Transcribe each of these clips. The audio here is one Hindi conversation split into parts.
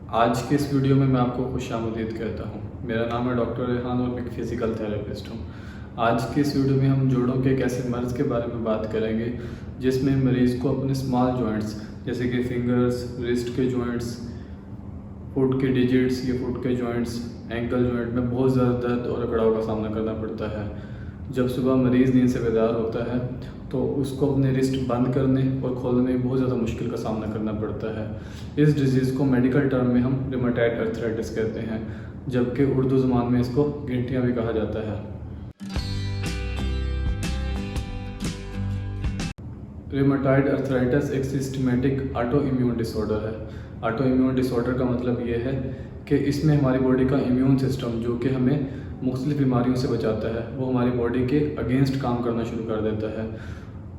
आज के इस वीडियो में मैं आपको खुशामदीद कहता हूँ। मेरा नाम है डॉक्टर रेहान और मैं एक फ़िज़िकल थेरेपिस्ट हूँ। आज के इस वीडियो में हम जोड़ों के एक ऐसे मर्ज़ के बारे में बात करेंगे जिसमें मरीज़ को अपने स्मॉल जॉइंट्स जैसे कि फिंगर्स, रिस्ट के जॉइंट्स, फुट के डिजिट्स या फुट के जॉइंट्स, एंकल जॉइंट में बहुत ज़्यादा दर्द और अकड़ाव का सामना करना पड़ता है। जब सुबह मरीज़ नींद से बेदार होता है तो उसको अपने रिस्ट बंद करने और खोलने में बहुत ज़्यादा मुश्किल का सामना करना पड़ता है। इस डिज़ीज़ को मेडिकल टर्म में हम रिमेटॉइड आर्थराइटिस कहते हैं, जबकि उर्दू ज़ुबान में इसको गिंठियाँ भी कहा जाता है। रिमेटॉइड आर्थराइटिस एक सिस्टमेटिक ऑटो इम्यून डिसऑर्डर है। ऑटो इम्यून डिसऑर्डर का मतलब ये है कि इसमें हमारी बॉडी का इम्यून सिस्टम जो कि हमें मुख्तलिफ बीमारियों से बचाता है, वो हमारी बॉडी के अगेंस्ट काम करना शुरू कर देता है।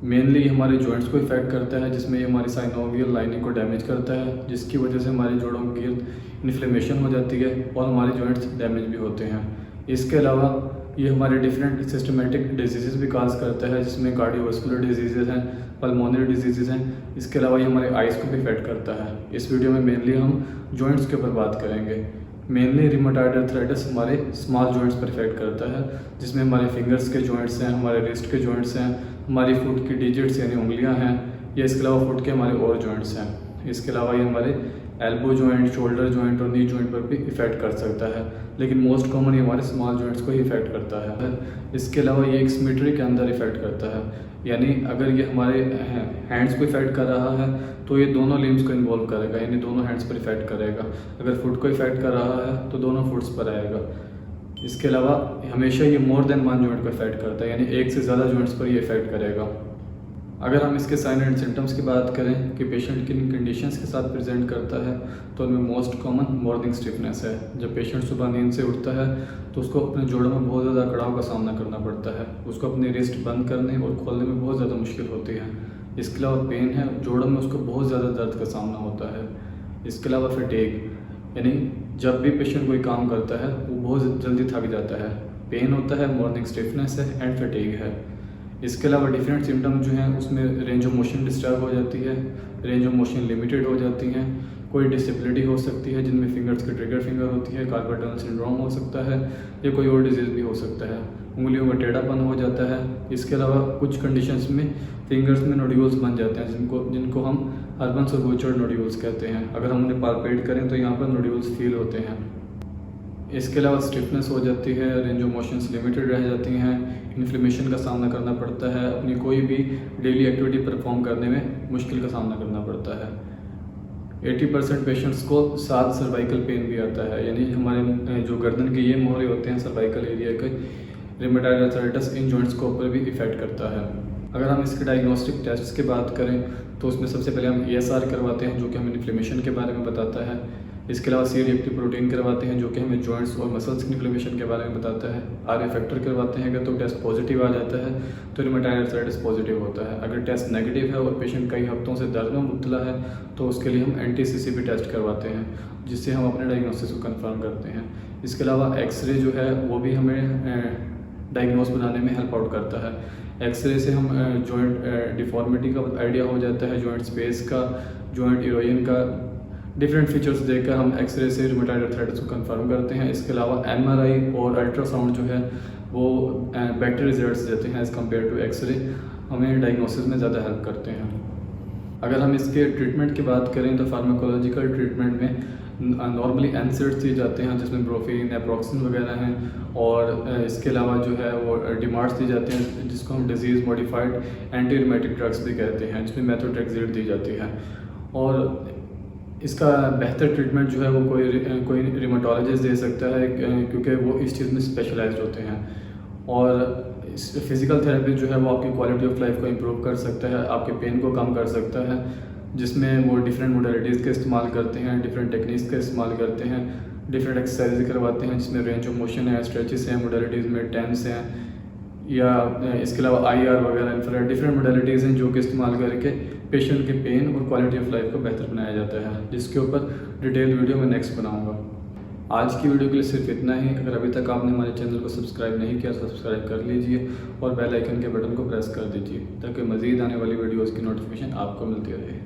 मेनली हमारे जॉइंट्स को इफेक्ट करता है, जिसमें ये हमारी साइनोवियल लाइनिंग को डैमेज करता है, जिसकी वजह से हमारे जोड़ों के गिर्द इन्फ्लेमेशन हो जाती है और हमारे जॉइंट्स डैमेज भी होते हैं। इसके अलावा ये हमारे डिफरेंट सिस्टमेटिक डिजीज़ भी काज करता है, जिसमें कार्डियोवास्कुलर डिजीज़ हैं, पल्मोनरी डिजीज़ हैं। इसके अलावा ये हमारे आइज़ को भी इफेक्ट करता है। इस वीडियो में मेनली हम जॉइंट्स के ऊपर बात करेंगे। मेनली रिमेटॉइड आर्थराइटिस हमारे स्मॉल जॉइंट्स पर इफेक्ट करता है, जिसमें हमारे फिंगर्स के जॉइंट्स हैं, हमारे रिस्ट के जॉइंट्स हैं, हमारी फुट की डिजिट्स यानी उंगलियां हैं, या इसके अलावा फुट के हमारे और जॉइंट्स हैं। इसके अलावा ये हमारे एल्बो जॉइंट, शोल्डर जॉइंट और नी जॉइंट पर भी इफेक्ट कर सकता है, लेकिन मोस्ट कॉमन ये हमारे स्मॉल जॉइंट्स को ही इफेक्ट करता है। इसके अलावा ये एक सिमेट्री के अंदर इफेक्ट करता है, यानी अगर ये हमारे हैंड्स को इफेक्ट कर रहा है तो ये दोनों लिम्स को इन्वॉल्व करेगा, यानी दोनों हैंड्स पर इफेक्ट करेगा। अगर फुट को इफेक्ट कर रहा है तो दोनों फुट्स पर आएगा। इसके अलावा हमेशा ये मोर देन वन जॉइंट को इफेक्ट करता है, यानी एक से ज़्यादा जॉइंट्स पर ये इफेक्ट करेगा। अगर हम इसके साइन एंड सिम्टम्स की बात करें कि पेशेंट किन कंडीशंस के साथ प्रेजेंट करता है, तो उनमें मोस्ट कॉमन मॉर्निंग स्टिफनेस है। जब पेशेंट सुबह नींद से उठता है तो उसको अपने जोड़ों में बहुत ज़्यादा अकड़ाव का सामना करना पड़ता है। उसको अपनी रिस्ट बंद करने और खोलने में बहुत ज़्यादा मुश्किल होती है। इसके अलावा पेन है, जोड़ों में उसको बहुत ज़्यादा दर्द का सामना होता है। इसके अलावा फटीग, यानी जब भी पेशेंट कोई काम करता है वो बहुत जल्दी थक जाता है। पेन होता है, मॉर्निंग स्टिफनेस है एंड फटीग है। इसके अलावा डिफरेंट सिम्टम जो हैं उसमें रेंज ऑफ मोशन डिस्टर्ब हो जाती है, रेंज ऑफ मोशन लिमिटेड हो जाती हैं, कोई डिसेबिलिटी हो सकती है जिनमें फिंगर्स की ट्रिगर फिंगर होती है, कार्पल टनल सिंड्रोम हो सकता है, या कोई और डिजीज़ भी हो सकता है। उंगलियों में टेढ़ापन हो जाता है। इसके अलावा कुछ कंडीशंस में फिंगर्स में नोड्यूल्स बन जाते हैं, जिनको हम हर्बन्स और बूचर्ड नोड्यूल्स कहते हैं। अगर हम उन्हें पालपेट करें तो यहाँ पर नोड्यूल्स फील होते हैं। इसके अलावा स्टिफनेस हो जाती है, रेंज ऑफ मोशंस लिमिटेड रह जाती हैं, इन्फ्लेमेशन का सामना करना पड़ता है, अपनी कोई भी डेली एक्टिविटी परफॉर्म करने में मुश्किल का सामना करना पड़ता है। 80% पेशेंट्स को साथ सर्वाइकल पेन भी आता है, यानी हमारे जो गर्दन के ये मोहरे होते हैं सर्वाइकल एरिया के, रिमेटॉइड आर्थराइटिस इन जॉइंट्स के ऊपर भी इफेक्ट करता है। अगर हम इसके डायग्नोस्टिक टेस्ट्स की बात करें तो उसमें सबसे पहले हम ESR करवाते हैं, जो कि हमें इन्फ्लेमेशन के बारे में बताता है। इसके अलावा C रिएक्टिव प्रोटीन करवाते हैं, जो कि हमें जॉइंट्स और मसल्स की इन्फ्लेमेशन के बारे में बताता है। RA फैक्टर करवाते हैं, अगर तो टेस्ट पॉजिटिव आ जाता है तो रिमेटॉइड आर्थराइटिस पॉजिटिव होता है। अगर टेस्ट नेगेटिव है और पेशेंट कई हफ्तों से दर्द में मुब्तला है तो उसके लिए हम NTCCP टेस्ट करवाते हैं, जिससे हम अपने डायग्नोसिस को कंफर्म करते हैं। इसके अलावा एक्सरे जो है वो भी हमें डायग्नोस बनाने में हेल्प आउट करता है। एक्सरे से हम जॉइंट डिफॉर्मिटी का आइडिया हो जाता है, जॉइंट स्पेस का, जॉइंट इरोजन का, डिफरेंट फीचर्स देखकर हम एक्सरे से रिमेटॉइड आर्थराइटिस को कंफर्म करते हैं। इसके अलावा MRI और अल्ट्रासाउंड जो है वो बेटर रिजल्ट्स देते हैं एज़ कम्पेयर टू एक्सरे, हमें डायग्नोसिस में ज़्यादा हेल्प करते हैं। अगर हम इसके ट्रीटमेंट की बात करें तो फार्माकोलॉजिकल ट्रीटमेंट में नॉर्मली NSAIDs दिए जाते हैं, जिसमें ब्रोफीन, नेप्रोक्सिन वगैरह हैं, और इसके अलावा जो है वो डिमार्ट्स दी जाते हैं, जिसको हम disease modified anti rheumatic drugs भी कहते हैं, जिसमें मेथोट्रेक्सेट दी जाती है। और इसका बेहतर ट्रीटमेंट जो है वो कोई रिमेटोलॉजिस्ट दे सकता है, क्योंकि वो इस चीज़ में स्पेशलाइज्ड होते हैं। और फिज़िकल थेरेपी जो है वो आपकी क्वालिटी ऑफ लाइफ को इम्प्रूव कर सकता है, आपके पेन को कम कर सकता है, जिसमें वो डिफरेंट मोडालिटीज़ का इस्तेमाल करते हैं, डिफरेंट टेक्निक्स का इस्तेमाल करते हैं, डिफरेंट एक्सरसाइज करवाते हैं, जिसमें रेंज ऑफ मोशन है, स्ट्रेचेस हैं, मोडालिटीज़ में टेंस हैं, या इसके अलावा IR वगैरह इंफ्रारेड डिफरेंट मोडालिटीज़ हैं, जो कि इस्तेमाल करके पेशेंट के पेन और क्वालिटी ऑफ लाइफ को बेहतर बनाया जाता है, जिसके ऊपर डिटेल वीडियो मैं नेक्स्ट बनाऊंगा। आज की वीडियो के लिए सिर्फ इतना ही। अगर अभी तक आपने हमारे चैनल को सब्सक्राइब नहीं किया तो सब्सक्राइब कर लीजिए और बेल आइकन के बटन को प्रेस कर दीजिए, ताकि मज़ीद आने वाली वीडियोज़ की नोटिफिकेशन आपको मिलती रहे।